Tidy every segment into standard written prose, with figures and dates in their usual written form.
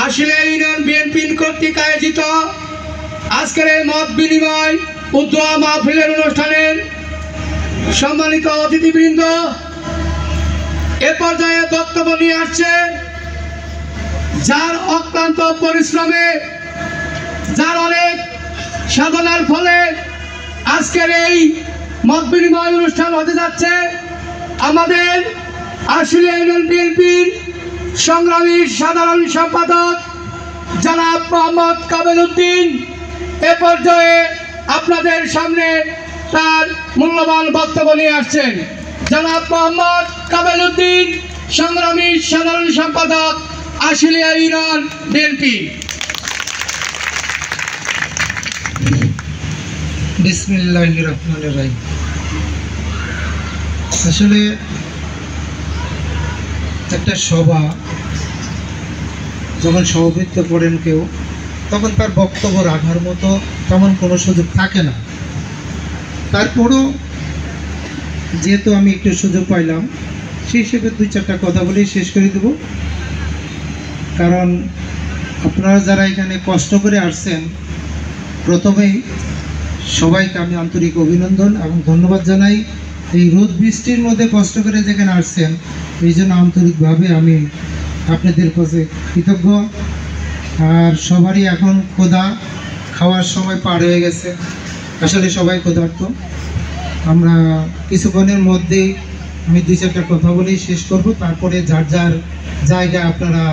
Ashulia union BNP কর্তৃক আয়োজিত আজকের এই মত বিনিময় ও দোয়া মাহফিলের অনুষ্ঠানের সম্মানিত অতিথিবৃন্দ এ পর্যায়ে বক্তব্য নিয়ে আসছে যার অক্লান্ত পরিশ্রমে, যার অনেক সাধনার ফলে আজকের এই মত বিনিময় অনুষ্ঠান হতে যাচ্ছে। আমাদের আশুলিয়া ইউনিয়ন বিএনপির সংগ্রামী সাধারণ সম্পাদক জনাব মোহাম্মদ কাবেল উদ্দিন এ পর্যায়ে আপনাদের সামনে তার মূল্যবান বক্তব্য নিয়ে আসছেন। জনাব মোহাম্মদ কাবেল উদ্দিন, সংগ্রামী সাধারণ সম্পাদক আশুলিয়া ইউনিয়ন বিএনপি। বিসমিল্লাহির রহমানির রহিম। আসলে একটা সভা যখন সভাপতিত্ব করেন কেউ, তখন তার বক্তব্য রাখার মতো তেমন কোনো সুযোগ থাকে না। তারপরও যেহেতু আমি একটু সুযোগ পাইলাম, সেই হিসেবে 2-4টা কথা বলেই শেষ করে দেব। কারণ আপনারা যারা এখানে কষ্ট করে আসছেন, প্রথমেই সবাইকে আমি আন্তরিক অভিনন্দন এবং ধন্যবাদ জানাই। এই রোদ বৃষ্টির মধ্যে কষ্ট করে যেখানে আসছেন, এই জন্য আন্তরিকভাবে আমি আপনাদের কাছে কৃতজ্ঞ। আর সবারই এখন ক্ষুধা, খাওয়ার সময় পার হয়ে গেছে, আসলে সবাই ক্ষুধার্ত। আমরা কিছুক্ষণের মধ্যেই আমি 2-4টা কথা বলেই শেষ করব। তারপরে যার যার জায়গায় আপনারা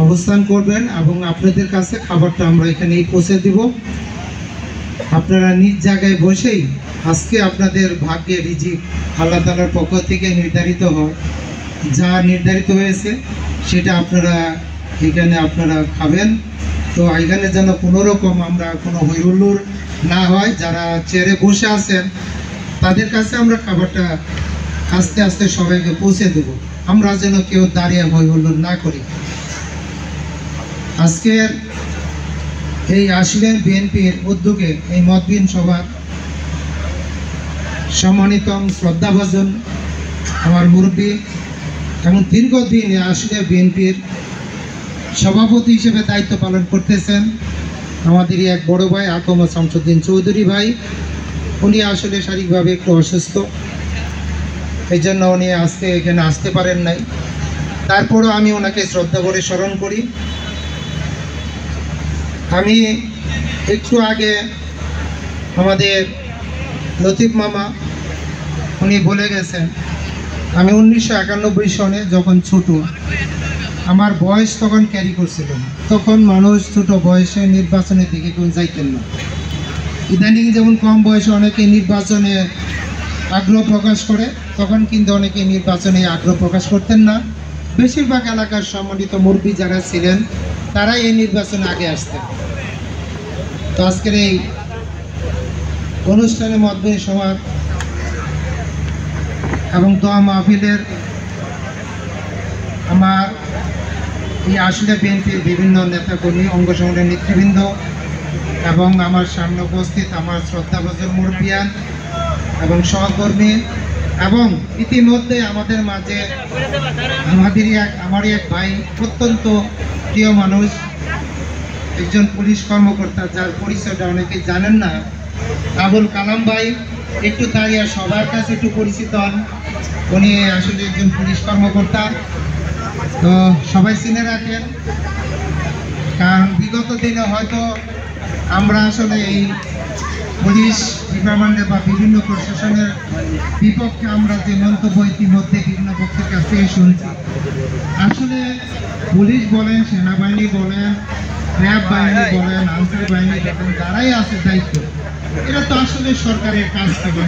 অবস্থান করবেন এবং আপনাদের কাছে খাবারটা আমরা এখানেই পৌঁছে দিব। আপনারা নিজ জায়গায় বসেই আজকে আপনাদের ভাগ্যে রিজিক আল্লাহ তাআলার পক্ষ থেকে নির্ধারিত হয়, যা নির্ধারিত হয়েছে সেটা আপনারা এখানে খাবেন। তো এখানে যেন কোনো রকম আমরা কোনো হইহুল্লোড় না হয়। যারা চেয়ারে বসে আছেন তাদের কাছে আমরা খাবারটা আস্তে আস্তে সবাইকে পৌঁছে দেব, আমরা যেন কেউ দাঁড়িয়ে হইহুল্লোড় না করি। আজকের এই আশুলিয়া বিএনপির উদ্যোগে এই মতবিহীন সভার সম্মানিত শ্রদ্ধাভাজন আমার মুরব্বী এবং দীর্ঘদিন আশুলিয়া বিএনপির সভাপতি হিসেবে দায়িত্ব পালন করতেছেন আমাদেরই এক বড় ভাই আকম শামসুদ্দিন চৌধুরী ভাই। উনি আসলে শারীরিকভাবে একটু অসুস্থ, এই জন্য উনি আজকে এখানে আসতে পারেন নাই। তারপরও আমি ওনাকে শ্রদ্ধা করে স্মরণ করি। আমি একটু আগে আমাদের লতিফ মামা উনি বলে গেছেন, আমি 1991 সনে যখন ছোট, আমার বয়স তখন ক্যারি করছিল না। তখন মানুষ ছোট বয়সে নির্বাচনের দিকে কেউ যাইতেন না। ইদানিং যেমন কম বয়সে অনেকে নির্বাচনে আগ্রহ প্রকাশ করে, তখন কিন্তু অনেকে নির্বাচনে আগ্রহ প্রকাশ করতেন না। বেশিরভাগ এলাকার সম্মানিত মুরব্বী যারা ছিলেন তারাই এই নির্বাচনে আগে আসতেন। তো আজকের এই অনুষ্ঠানে মতবিহীন সভা এবং দোয়া মাহফিলের আমার এই আশুলিয়া বিএনপির বিভিন্ন নেতাকর্মী, অঙ্গ সংগঠনের নেতৃবৃন্দ এবং আমার সামনে উপস্থিত আমার শ্রদ্ধাভাজন মুরব্বিয়ান এবং সহকর্মী, এবং ইতিমধ্যে আমাদের মাঝে আমারই এক ভাই, অত্যন্ত প্রিয় মানুষ, একজন পুলিশ কর্মকর্তা, যার পরিচয়টা অনেকে জানেন না, আবুল কালাম ভাই। একটু দাঁড়িয়ে সবার কাছে একটু পরিচিত হন। উনি আসলে একজন পুলিশ কর্মকর্তা, তো সবাই চিনে রাখেন। কারণ বিগত দিনে হয়তো আমরা আসলে এই পুলিশ ডিপার্টমেন্টে বা বিভিন্ন প্রশাসনের বিপক্ষে আমরা যে মন্তব্য ইতিমধ্যে বিভিন্ন পক্ষের কাছ থেকে শুনছি, আসলে পুলিশ বলেন, সেনাবাহিনী বলেন, র্যাব বাহিনী বলেন, আনসার বাহিনী বলেন, যারাই আছে দায়িত্ব, এটা তো আসলে সরকারের কাজ থেকে,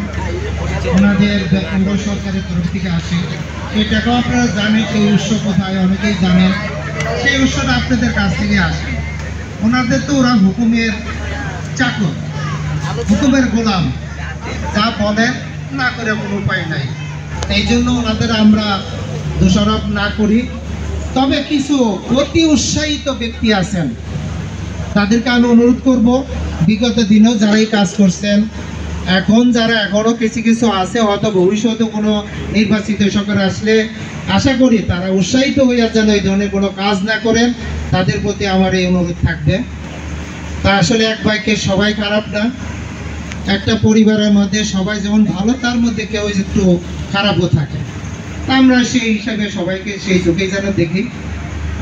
ওনাদের বেতন সরকারের তরফ থেকে আসে। এটাকেও আপনারা জানেন সেই উৎস কোথায়, অনেকেই জানেন। সেই উৎসটা আপনাদের কাছ থেকে আসে। ওনাদের তো ওরা হুকুমের চাকর, হুকুমের গোলাম, যা বলেন না করে কোনো উপায় নাই। এই জন্য ওনাদের আমরা দোষারোপ না করি। তবে কিছু অতি উৎসাহিত ব্যক্তি আছেন, তাদেরকে আমি অনুরোধ করব, বিগত দিনেও যারাই কাজ করছেন, এখন যারা এখনও কিছু কিছু আছে, হয়তো ভবিষ্যতে কোনো নির্বাচিত সরকার আসলে আশা করি তারা উৎসাহিত হইয়া যেন এই ধরনের কোনো কাজ না করেন, তাদের প্রতি আমার এই অনুরোধ থাকবে। তা আসলে এক ভাইকে সবাই খারাপ না, একটা পরিবারের মধ্যে সবাই যেমন ভালো তার মধ্যে কেউ একটু খারাপও থাকে। তা আমরা সেই হিসাবে সবাইকে সেই চোখে যেন দেখি,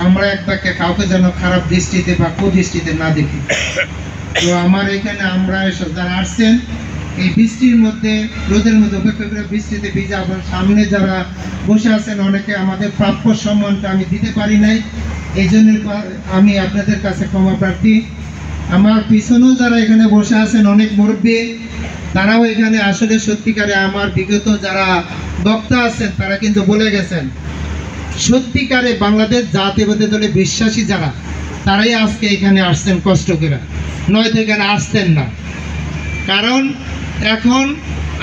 আমরা এক ভাইকে কাউকে যেন খারাপ দৃষ্টিতে বা কুদৃষ্টিতে না দেখি। তো আমার এখানে আমরা এসব যারা আসছেন এই বৃষ্টির মধ্যে রোদের মধ্যে অপেক্ষা করে বৃষ্টিতে ভিজে আবার সামনে যারা বসে আছেন অনেকে আমাদের প্রাপ্য সম্মানটা আমি দিতে পারি নাই, এই জন্য আমি আপনাদের কাছে ক্ষমা প্রার্থী। আমার পিছনেও যারা এখানে বসে আছেন অনেক মুরব্বী, তারাও এখানে আসলে সত্যিকারে আমার বিগত যারা বক্তা আছেন তারা কিন্তু বলে গেছেন সত্যিকারে বাংলাদেশ জাতীয়তাবাদী দলে বিশ্বাসী যারা তারাই আজকে এখানে আসছেন কষ্ট করে, নয়তো এখানে আসতেন না। কারণ এখন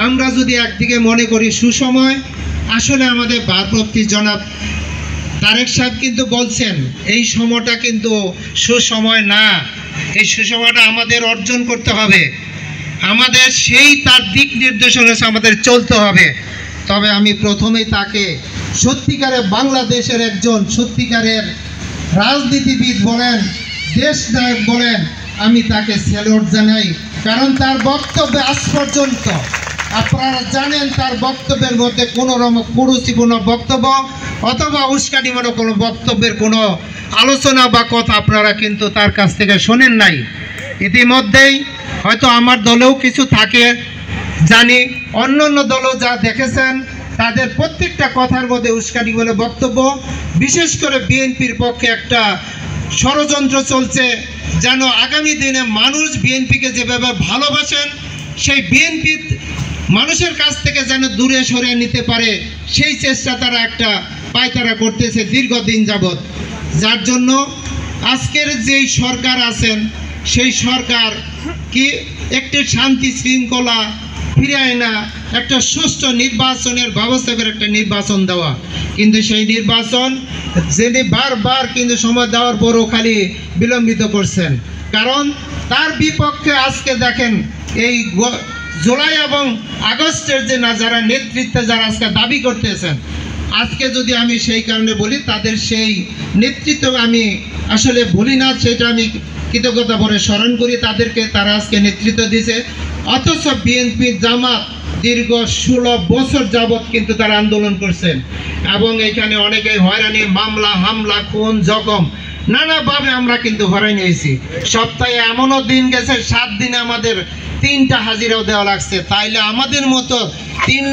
আমরা যদি একদিকে মনে করি সুসময়, আসলে আমাদের ভারপ্রাপ্ত জনাব তারেক সাহেব কিন্তু বলছেন এই সময়টা কিন্তু সুসময় না, এই সুসময়টা আমাদের অর্জন করতে হবে, আমাদের সেই তার দিক নির্দেশনা আমাদের চলতে হবে। তবে আমি প্রথমেই তাকে সত্যিকারের বাংলাদেশের একজন সত্যিকারের রাজনীতিবিদ বলেন, দেশ নায়ক বলেন, আমি তাকে স্যালুট জানাই। কারণ তার বক্তব্যে আজ পর্যন্ত আপনারা জানেন তার বক্তব্যের মধ্যে কোনো রকম কুরুচিপূর্ণ বক্তব্য অথবা উস্কানিমূলক কোনো বক্তব্যের কোনো আলোচনা বা কথা আপনারা কিন্তু তার কাছ থেকে শোনেন নাই। ইতিমধ্যেই হয়তো আমার দলেও কিছু থাকে জানি, অন্য অন্য দলও যা দেখেছেন তাদের প্রত্যেকটা কথার মধ্যে উস্কানিমূলক বক্তব্য, বিশেষ করে বিএনপির পক্ষে একটা ষড়যন্ত্র চলছে যেন আগামী দিনে মানুষ বিএনপিকে যেভাবে ভালোবাসেন সেই বিএনপি মানুষের কাছ থেকে যেন দূরে সরিয়ে নিতে পারে সেই চেষ্টা তারা একটা পায়তারা করতেছে দীর্ঘদিন যাবৎ। যার জন্য আজকের যেই সরকার আছেন সেই সরকার কি একটি শান্তি শৃঙ্খলা ফিরে আনা, একটা সুষ্ঠু নির্বাচনের ব্যবস্থা করে একটা নির্বাচন দেওয়া, কিন্তু সেই নির্বাচন যিনি বারবার কিন্তু সময় দেওয়ার পরও খালি বিলম্বিত করছেন। কারণ তার বিপক্ষে আজকে দেখেন এই জুলাই এবং আগস্টের যে না যারা নেতৃত্বে যারা আজকে দাবি করতেছেন, আজকে যদি আমি সেই কারণে বলি তাদের সেই নেতৃত্ব আমি আসলে বলি না, সেটা আমি কৃতজ্ঞতা ভরে স্মরণ করি তাদেরকে, তারা আজকে নেতৃত্ব দিয়েছে। অথচ বিএনপি জামাত দীর্ঘ 16 বছর যাবৎ কিন্তু তারা আন্দোলন করছেন এবং এখানে অনেকে হয়রানি, মামলা, হামলা, খুন, জখম নানাভাবে আমরা কিন্তু হয়রানি হয়েছি। সপ্তাহে এমনও দিন গেছে 7 দিনে আমাদের 3টা হাজিরাও দেওয়া লাগছে। তাইলে আমাদের মতো 3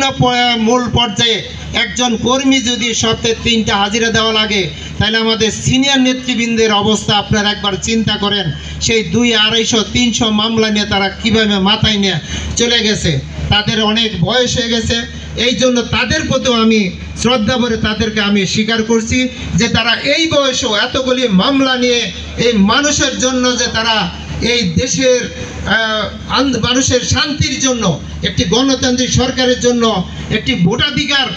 মূল পর্যায়ে একজন কর্মী যদি সপ্তাহে 3টা হাজিরা দেওয়া লাগে, তাহলে আমাদের সিনিয়র নেতৃবৃন্দের অবস্থা আপনারা একবার চিন্তা করেন। সেই 200, 250, 300 মামলা নিয়ে তারা কীভাবে মাথায় নিয়ে চলে গেছে, তাদের অনেক বয়স হয়ে গেছে। এই জন্য তাদের প্রতিও আমি শ্রদ্ধা ভরে তাদেরকে আমি স্বীকার করছি যে তারা এই বয়সেও এতগুলি মামলা নিয়ে এই মানুষের জন্য যে তারা এই দেশের মানুষের শান্তির জন্য, একটি গণতান্ত্রিক সরকারের জন্য, একটি ভোটাধিকার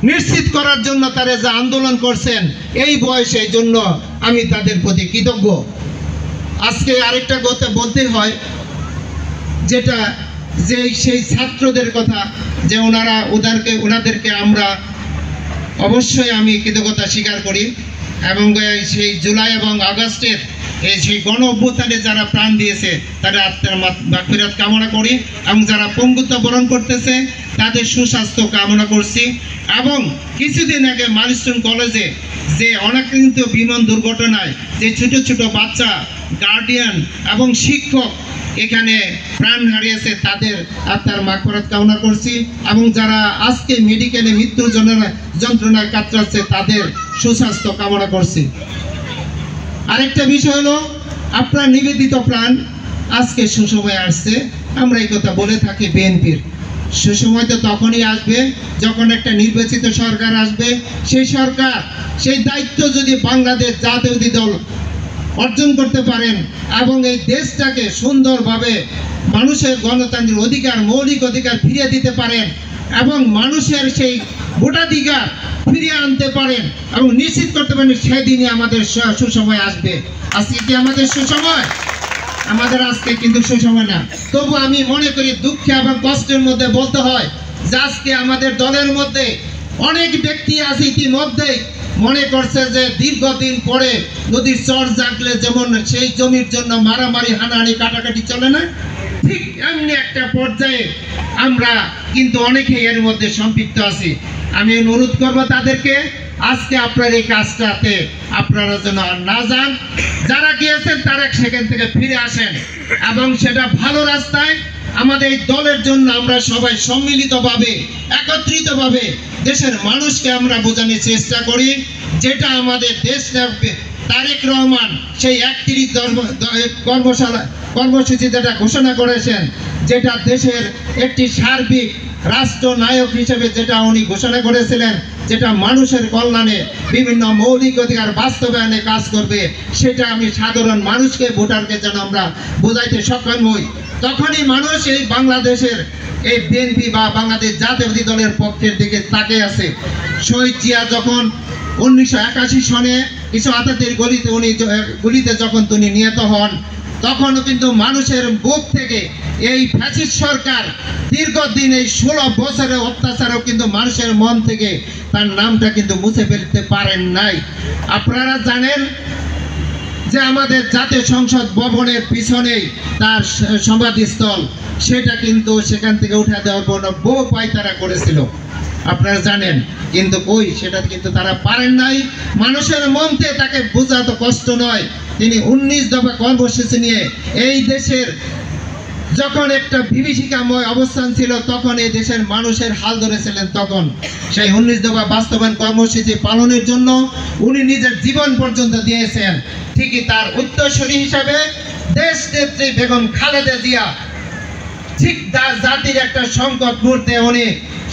নিশ্চিত করার জন্য তারা যে আন্দোলন করছেন এই বয়সে, এই জন্য আমি তাদের প্রতি কৃতজ্ঞ। আজকে আরেকটা কথা বলতে হয়, যেটা যে সেই ছাত্রদের কথা যে ওনাদেরকে আমরা অবশ্যই আমি কৃতজ্ঞতা স্বীকার করি এবং সেই জুলাই এবং আগস্টের এই সেই গণ অভ্যুত্থানে যারা প্রাণ দিয়েছে তাদের আত্মার মাগফিরাত কামনা করি এবং যারা পঙ্গুত্ব বরণ করতেছে তাদের সুস্বাস্থ্য কামনা করছি। এবং কিছুদিন আগে মাইলস্টোন কলেজে যে অনাকাঙ্ক্ষিত বিমান দুর্ঘটনায় যে ছোট ছোট বাচ্চা, গার্ডিয়ান এবং শিক্ষক এখানে প্রাণ হারিয়েছে তাদের আত্মার মাগফিরাত কামনা করছি এবং যারা আজকে মেডিকেলে মৃত্যুর যন্ত্রণায় কাতরাচ্ছে তাদের সুস্বাস্থ্য কামনা করছি। আরেকটা বিষয় হলো আপনার নিবেদিত প্রাণ আজকে সুসময় আসছে, আমরা এই কথা বলে থাকি বিএনপির। সুসময় তো তখনই আসবে যখন একটা নির্বাচিত সরকার আসবে, সেই সরকার সেই দায়িত্ব যদি বাংলাদেশ জাতীয়তাবাদী দল অর্জন করতে পারেন এবং এই দেশটাকে সুন্দরভাবে মানুষের গণতান্ত্রিক অধিকার, মৌলিক অধিকার ফিরিয়ে দিতে পারেন এবং মানুষের সেই ভোটাধিকার ফিরিয়ে আনতে পারেন এবং নিশ্চিত করতে পারেন, সেদিনই আমাদের সুসময় আসবে। আজকে কি আমাদের সুসময়? আমাদের আজকে কিন্তু সুসময় না। তবু আমি মনে করি দুঃখে এবং কষ্টের মধ্যে বলতে হয় যে আজকে আমাদের দলের মধ্যে অনেক ব্যক্তি আছে ইতিমধ্যে মনে করছে যে দীর্ঘদিন পরে নদীর চর জাগলে যেমন সেই জমির জন্য মারামারি হানাহানি কাটাকাটি চলে না, ঠিক এমনি একটা পর্যায়ে আমরা কিন্তু অনেকেই এর মধ্যে সম্পৃক্ত আছি। আমি অনুরোধ করবো তাদেরকে, আজকে আপনার এই কাজটাতে আপনারা যেন আর না যান, যারা গিয়েছেন তারা সেখান থেকে ফিরে আসেন এবং সেটা ভালো রাস্তায় আমাদের এই দলের জন্য আমরা সবাই সম্মিলিতভাবে একত্রিতভাবে দেশের মানুষকে আমরা বোঝানোর চেষ্টা করি, যেটা আমাদের দেশ তারেক রহমান সেই 31 কর্মসূচি যেটা ঘোষণা করেছেন, যেটা দেশের একটি সার্বিক রাষ্ট্রনায়ক হিসেবে যেটা উনি ঘোষণা করেছিলেন, যেটা মানুষের কল্যাণে বিভিন্ন মৌলিক অধিকার বাস্তবায়নে কাজ করবে, সেটা আমি সাধারণ মানুষকে ভোটারকে যেন আমরা বোঝাইতে সক্ষম হই। তখনই মানুষ এই বাংলাদেশের এই বিএনপি বা বাংলাদেশ জাতীয়তাবাদী দলের পক্ষের দিকে তাকিয়ে আছে। শহীদ জিয়া যখন 1981 সনে কিছু আতাতের গুলিতে যখন তিনি নিহত হন, তখনও কিন্তু মানুষের বুক থেকে এই ফ্যাসিস্ট সরকার দীর্ঘদিন এই 16 বছরের অত্যাচারও কিন্তু মানুষের মন থেকে তার নামটা কিন্তু মুছে ফেলতে পারেন নাই। আপনারা জানেন যে আমাদের জাতীয় সংসদ ভবনের পিছনেই তার সমাধিস্থল, সেটা কিন্তু সেখান থেকে উঠে দেওয়ার জন্য বহু পায়তারা করেছিল, আপনারা জানেন, কিন্তু কই সেটা কিন্তু তারা পারেন নাই। মানুষের মনতে তাকে বোঝা তো কষ্ট নয়। তিনি 19 দফা কর্মসূচি নিয়ে এই দেশের যখন একটা বিভীষিকাময় অবস্থান ছিল, তখন এই দেশের মানুষের হাল ধরেছিলেন, তখন সেই 19 দফা বাস্তবায়ন কর্মসূচি পালনের জন্য উনি নিজের জীবন পর্যন্ত দিয়েছেন। ঠিকই তার উত্তরসূরি হিসাবে দেশ নেত্রী বেগম খালেদা জিয়া ঠিক জাতির একটা সংকট মুহূর্তে উনি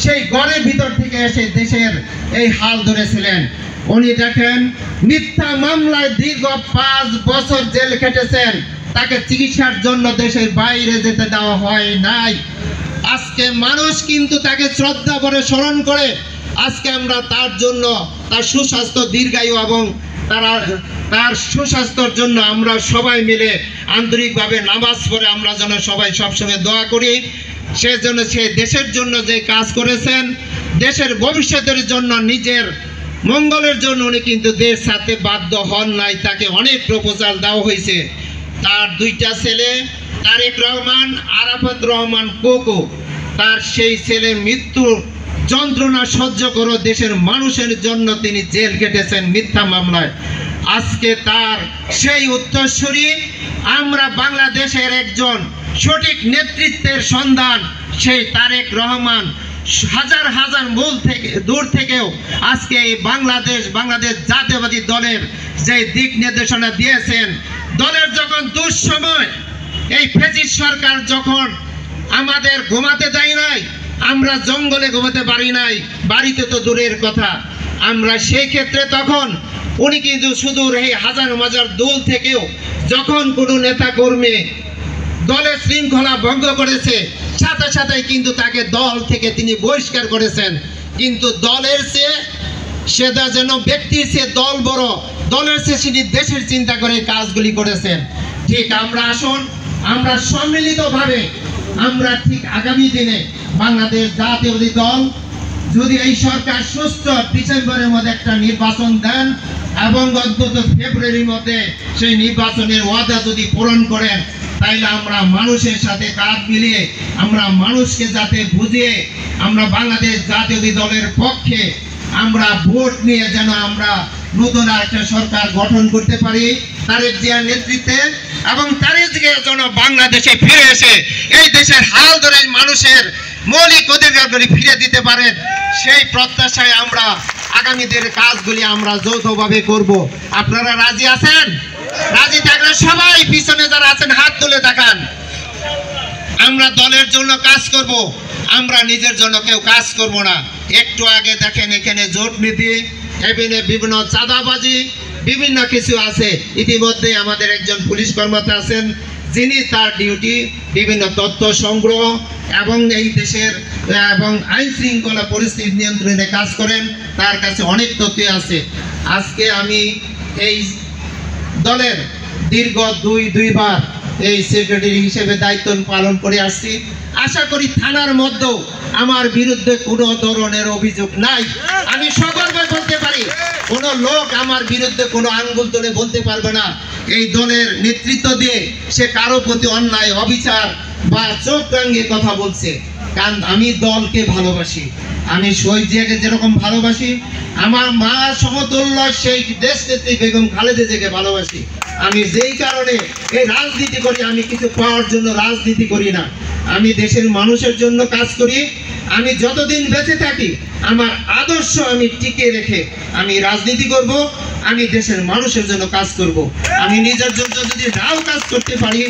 সেই গড়ের ভিতর থেকে এসে দেশের এই হাল ধরেছিলেন। উনি দেখেন মিথ্যা মামলায় দীর্ঘ 5 বছর জেল খেটেছেন, তাকে চিকিৎসার জন্য দেশের বাইরে যেতে দেওয়া হয় নাই। আজকে মানুষ কিন্তু তাকে শ্রদ্ধা ভরে স্মরণ করে। আজকে আমরা তার জন্য, তার সুস্বাস্থ্য দীর্ঘায়ু এবং তার সুস্বাস্থ্যের জন্য আমরা সবাই মিলে আন্তরিকভাবে নামাজ পড়ে আমরা যেন সবাই সবসময় দোয়া করি। সেজন্য সে দেশের জন্য যে কাজ করেছেন, দেশের ভবিষ্যতের জন্য, নিজের মঙ্গলের জন্য উনি কিন্তু দেশ ছাড়তে বাধ্য হন নাই। তাকে অনেক প্রপোজাল দেওয়া হয়েছে। তার 2টা ছেলে তারেক রহমান, আরাফাত রহমান কোকো, তার সেই ছেলে মৃত্যু যন্ত্রণা সহ্য করে দেশের মানুষের জন্য তিনি জেল কেটেছেন মিথ্যা মামলায়। আজকে তার সেই উত্তরসূরি আমরা বাংলাদেশের একজন সঠিক নেতৃত্বের সন্ধান সেই তারেক রহমান হাজার হাজার দূর থেকেও আজকে এই বাংলাদেশ জাতীয়তাবাদী দলের যে দিক নির্দেশনা দিয়েছেন, দলের যখন দুঃসময় এই ফ্যাসিস্ট সরকার যখন আমাদের ঘুমাতে দেয় নাই, আমরা জঙ্গলে ঘুমাতে পারি নাই, বাড়িতে তো দূরের কথা, আমরা সেই ক্ষেত্রে তখন উনি কিন্তু সুদূর এই হাজার হাজার দূর থেকেও যখন কোনো নেতা কর্মী দলের শৃঙ্খলা ভঙ্গ করেছে, সাথে সাথে কিন্তু তাকে দল থেকে তিনি বহিষ্কার করেছেন। কিন্তু দলের চেয়ে সেটা যেন ব্যক্তির চেয়ে দল বড়, দলের চেয়ে তিনি দেশের চিন্তা করে কাজগুলি করেছেন। ঠিক আমরা আসুন, আমরা সম্মিলিতভাবে আমরা ঠিক আগামী দিনে বাংলাদেশ জাতীয়তাবাদী দল যদি এই সরকার সুস্থ ডিসেম্বরের মধ্যে একটা নির্বাচন দেন এবং অন্তত ফেব্রুয়ারির মধ্যে সেই নির্বাচনের ওয়াদা যদি পূরণ করেন, তাইলে আমরা মানুষের সাথে কাঁধ মিলিয়ে আমরা মানুষকে যাতে বুঝিয়ে আমরা বাংলাদেশ জাতীয়তাবাদী দলের পক্ষে আমরা ভোট নিয়ে যেন আমরা নতুন একটা সরকার গঠন করতে পারি তারেক জিয়ার নেতৃত্বে, এবং তারেক জিয়া যেন বাংলাদেশে ফিরে এসে এই দেশের হাল ধরে মানুষের মৌলিক অধিকারগুলি ফিরে দিতে পারেন, সেই প্রত্যাশায় আমরা আগামী দিনের কাজগুলি আমরা যৌথভাবে করব। আপনারা রাজি আছেন? রাজি থাকলে সবাই পিছনে যারা আছেন হাত তুলে দেখান। আমরা দলের জন্য কাজ করব, আমরা নিজের জন্য কেউ কাজ করব না। একটু আগে দেখেন এখানে জোট নীতি, এখানে বিভিন্ন চাঁদাবাজি, বিভিন্ন কিছু আছে। ইতিমধ্যে আমাদের একজন পুলিশ কর্মকর্তা আছেন, যিনি তার ডিউটি বিভিন্ন তথ্য সংগ্রহ এবং এই দেশের এবং আইন শৃঙ্খলা পরিস্থিতি নিয়ন্ত্রণে কাজ করেন, তার কাছে অনেক তথ্য আছে। আজকে আমি এই দলের দীর্ঘ দুইবার এই সেক্রেটারি হিসেবে দায়িত্ব পালন করে আসছি। আশা করি থানার মধ্যেও আমার বিরুদ্ধে কোনো ধরনের অভিযোগ নাই। আমি সগর্বে বলতে পারি কোনো লোক আমার বিরুদ্ধে কোনো আঙ্গুল তুলে বলতে পারবে না এই দলের নেতৃত্ব দিয়ে সে কারো প্রতি অন্যায় অবিচার বা চোখ রাঙিয়ে কথা বলছে। কারণ আমি দলকে ভালোবাসি, আমি শহীদ জিয়াকে যেরকম ভালোবাসি, আমার মা সমতুল্য সেই দেশ নেত্রী বেগম খালেদা জিয়াকে ভালোবাসি। আমি যেই কারণে এই রাজনীতি করি, আমি কিছু পাওয়ার জন্য রাজনীতি করি না, আমি দেশের মানুষের জন্য কাজ করি। আমি যতদিন বেঁচে থাকি আমার আদর্শ আমি টিকে রেখে আমি রাজনীতি করব, আমি দেশের মানুষের জন্য কাজ করব। আমি নিজের জন্য যদি নাও কাজ করতে পারি,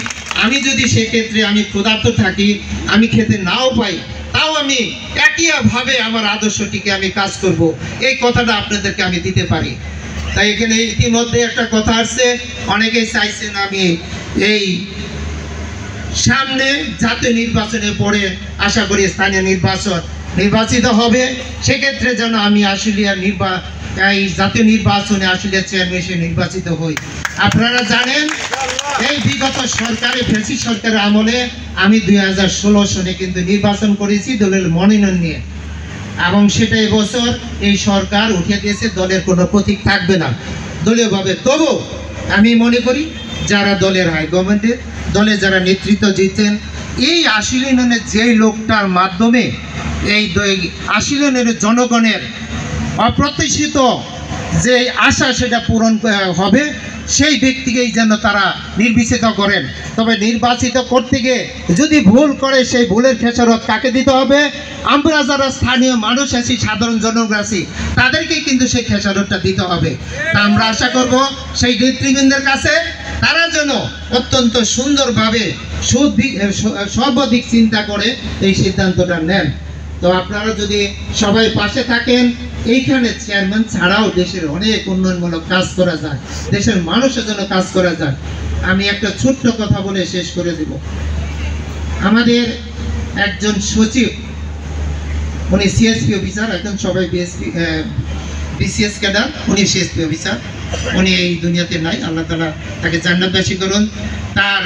আমি যদি সেক্ষেত্রে আমি ক্ষুধার্ত থাকি, আমি খেতে নাও পাই, তাও আমি একইভাবে আমার আদর্শটিকে আমি কাজ করব। এই কথাটা আপনাদেরকে আমি দিতে পারি। তাই এখানে ইতিমধ্যে একটা কথা আসছে, অনেকেই চাইছেন আমি এই সামনে জাতীয় নির্বাচনের পরে আশা করি স্থানীয় নির্বাচিত হবে, সেক্ষেত্রে যেন আমি আশুলিয়া এই জাতীয় নির্বাচনে আশুলিয়া চেয়ারম্যান নির্বাচিত হই। আপনারা জানেন এই বিগত সরকারে ফ্যাসিস্ট সরকারের আমলে আমি 2016 সনে কিন্তু নির্বাচন করেছি দলের মনোনয়ন নিয়ে, এবং সেটা এবছর এই সরকার উঠিয়ে দিয়েছে, দলের কোনো প্রতীক থাকবে না দলীয়ভাবে। তবু আমি মনে করি যারা দলের হাইকমান্ডে দলে যারা নেতৃত্ব দিচ্ছেন, এই আশুলিয়ানের যেই লোকটার মাধ্যমে এই আশুলিয়ানের জনগণের অপ্রত্যাশিত যে আশা সেটা পূরণ হবে, সেই ব্যক্তিকেই যেন তারা নির্বাচিত করেন। তবে নির্বাচিত করতে গিয়ে যদি ভুল করে সেই ভুলের খেসারত কাকে দিতে হবে? আমরা যারা স্থানীয় মানুষ আছি, সাধারণ জনগণ আছি, তাদেরকেই কিন্তু সেই খেসারতটা দিতে হবে। তা আমরা আশা করব সেই নেতৃবৃন্দের কাছে তারা যেন অত্যন্ত সুন্দরভাবে সর্বাধিক চিন্তা করে এই সিদ্ধান্তটা নেন। তো আপনারা যদি সবাই পাশে থাকেন, এইখানে চেয়ারম্যান ছাড়াও দেশের অনেক উন্নয়নমূলক কাজ করা যায়, দেশের মানুষের জন্য কাজ করা যায়। আমি একটা ছোট্ট কথা বলে শেষ করে দেব। আমাদের একজন সচিব, উনি সিএসপি অফিসার, এখন সবাই বিসিএস ক্যাডার, উনি সিএসপি অফিসার, উনি এই দুনিয়াতে নাই, আল্লাহ তাআলা তাকে জান্নাতবাসী করুন। তার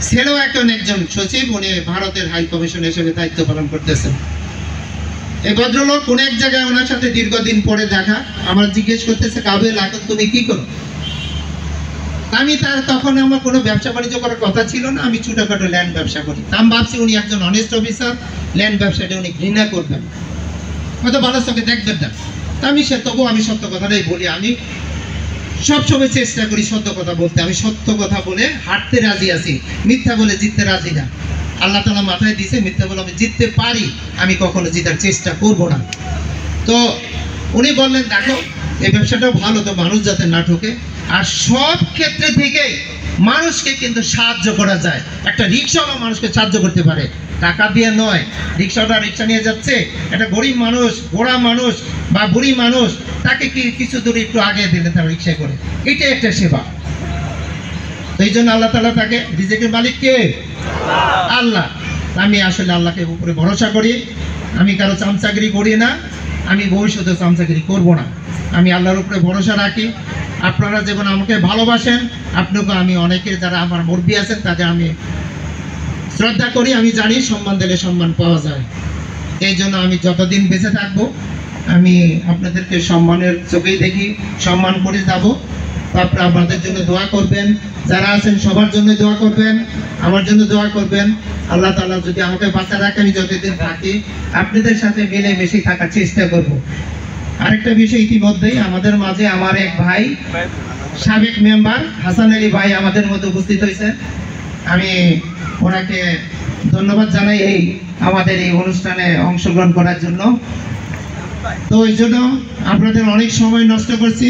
ছেলেও একজন সচিব, উনি ভারতের হাই কমিশন হিসেবে দায়িত্ব পালন করতেছেন। এই ভদ্রলোক কোন এক জায়গায় ওনার সাথে দীর্ঘদিন পরে দেখা, আমার জিজ্ঞেস করতেছে, কাবিল এখন তুমি কি করো? আমি তখন আমার কোনো ব্যবসা বাণিজ্য করার কথা ছিল না, আমি ছোটখাটো ল্যান্ড ব্যবসা করি। আমি ভাবছি উনি একজন অনেস্ট অফিসার, ল্যান্ড ব্যবসাটা উনি ঘৃণা করবেন, হয়তো ভালো চোখে দেখবেন না। তবু আমি সত্য কথাটাই বলি। আমি সবসময় চেষ্টা করি সত্য কথা বলতে। আমি সত্য কথা বলে হাঁটতে রাজি আছি, মিথ্যা বলে জিততে রাজি না। আল্লাহ তাআলা মাথায় দিয়েছে, মিথ্যা বলে আমি জিততে পারি, আমি কখনো জিতার চেষ্টা করব না। তো উনি বললেন, দেখো এই ব্যবসাটাও ভালো, তো মানুষ যাতে না ঠকে, আর সব ক্ষেত্রে থেকে মানুষকে কিন্তু সাহায্য করা যায়। একটা রিক্সাওয়ালা মানুষকে সাহায্য করতে পারে, টাকা দিয়ে নয়। রিক্সাওয়ালা রিক্সা নিয়ে যাচ্ছে, একটা গরিব মানুষ, গোড়া মানুষ বা বুড়ি মানুষ, তাকে কিছু দূর একটু আগে দিলে তার রিক্সায় করে, এটা একটা সেবা। এই জন্য আল্লাহ তাআলা তাকে, রিজিকের মালিক কে? আল্লাহ। আমি আসলে আল্লাহকে উপরে ভরসা করি, আমি কারো চামচাগিরি করি না, আমি ভবিষ্যতে চামচাগিরি করব না। আমি আল্লাহর উপরে ভরসা রাখি। আপনারা যেমন আমাকে ভালোবাসেন, আপনাকে আমি অনেকের যারা আমার মুরব্বি আছেন তাদের আমি শ্রদ্ধা করি। আমি জানি সম্মান দিলে সম্মান পাওয়া যায়। এই জন্য আমি যতদিন বেঁচে থাকবো আমি আপনাদেরকে সম্মানের চোখেই দেখি, সম্মান করে যাব। আপনারা আমাদের জন্য দোয়া করবেন, যারা আছেন সবার জন্য দোয়া করবেন, আমার জন্য দোয়া করবেন। আল্লাহ তাআলা যদি আমাকে বাঁচা রাখে, আমি যতদিন থাকি আপনাদের সাথে মিলেমিশে থাকার চেষ্টা করব। আরেকটা বিষয়, ইতিমধ্যেই আমাদের মাঝে আমার এক ভাই, সাবেক মেম্বার হাসান আলী ভাই আমাদের মধ্যে উপস্থিত হয়েছে। আমি ওনাকে ধন্যবাদ জানাই আমাদের এই অনুষ্ঠানে অংশগ্রহণ করার জন্য। তো এই জন্য আপনাদের অনেক সময় নষ্ট করছি।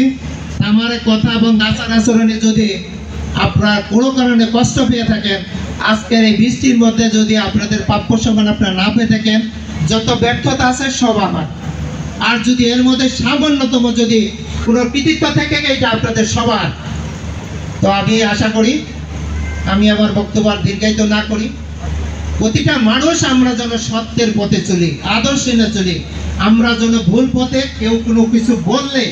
আমার কথা এবং আচার আচরণে যদি আপনারা কোনো কারণে কষ্ট পেয়ে থাকেন, আজকের এই বৃষ্টির মধ্যে যদি আপনাদের প্রাপ্য সম্মান আপনারা না পেয়ে থাকেন, যত ব্যর্থতা আছে সব আমার। আর যদি এর মধ্যে সামান্যতম যদি কোনো কৃতিত্ব থাকে, এটা আপনাদের সবার। তো আমি আশা করি, আমি আমার বক্তব্য আর দীর্ঘায়িত না করি। প্রতিটা মানুষ আমরা যেন সত্যের পথে চলি, আদর্শ নিয়ে চলি। আমরা যেন ভুল পথে কেউ কোনো কিছু বললে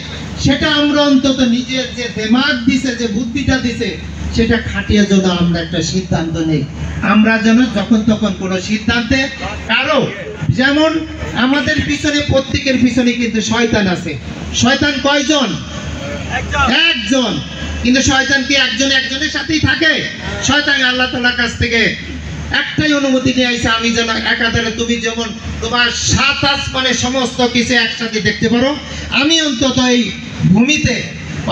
সেটা আমরা অন্তত নিজের যে দিমাগ দিছে, যে বুদ্ধিটা দিছে, সেটা খাটিয়ে যেন আমরা একটা সিদ্ধান্ত নেই। আমরা যেন যখন তখন কোনো সিদ্ধান্তে কারো, যেমন আমাদের পিছনে, প্রত্যেকের পিছনে কিন্তু শয়তান আছে। শয়তান কয়জন? একজন। কিন্তু শয়তান কি একজনের সাথেই থাকে? শয়তান আল্লাহ তাআলার কাছ থেকে একটাই অনুমতি নিয়ে আইছে, আমি যেন একাধারে, তুমি যেমন তোমার 7 আসমানে সমস্ত কিছু একসাথে দেখতে পারো, আমি অন্তত এই ভূমিতে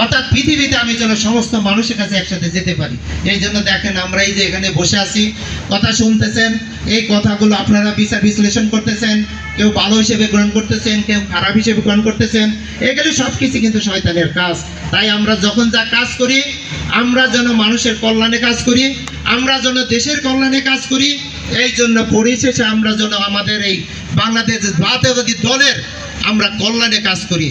অর্থাৎ পৃথিবীতে আমি যেন সমস্ত মানুষের কাছে একসাথে যেতে পারি। এই জন্য দেখেন আমরা এই যে এখানে বসে আছি, কথা শুনতেছেন, এই কথাগুলো আপনারা বিচার বিশ্লেষণ করতেছেন, কেউ ভালো হিসেবে গ্রহণ করতেছেন, কেউ খারাপ হিসেবে গ্রহণ করতেছেন, এগুলো সব কিছু কিন্তু শয়তানের কাজ। তাই আমরা যখন যা কাজ করি, আমরা যেন মানুষের কল্যাণে কাজ করি, আমরা যেন দেশের কল্যাণে কাজ করি। এই জন্য পরিশেষে আমরা যেন আমাদের এই বাংলাদেশ জাতীয়তাবাদী দলের আমরা কল্যাণে কাজ করি,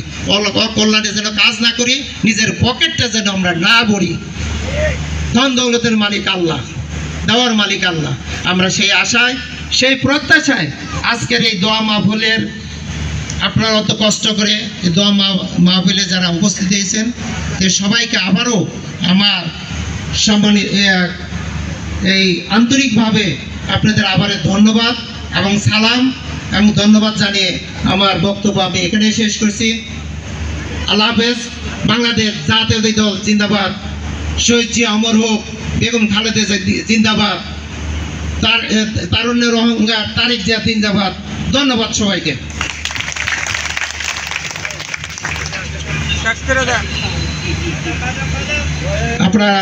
কল্যাণে যেন কাজ না করি, নিজের পকেটটা যেন আমরা না ভরি। ধন দৌলতের মালিক আল্লাহ, দেওয়ার মালিক আল্লাহ। আমরা সেই আশায়, সেই প্রত্যাশায় আজকের এই দোয়া মাহফিলের, আপনারা অত কষ্ট করে এই দোয়া মাহফিলে যারা উপস্থিত হয়েছেন, সবাইকে আবারও আমার সম্মানিত এই আন্তরিকভাবে আপনাদের আবার ধন্যবাদ এবং সালাম এবং ধন্যবাদ জানিয়ে আমার বক্তব্য আমি এখানে শেষ করছি। আল্লাহ হাফেজ। বাংলাদেশ জাতীয়তাবাদী দল জিন্দাবাদ। শহীদ জিয়া অমর হোক, বেগম খালেদা জিন্দাবাদ, তারুণ্যের অহংকার তারেক জিয়া জিন্দাবাদ। ধন্যবাদ সবাইকে। আপনারা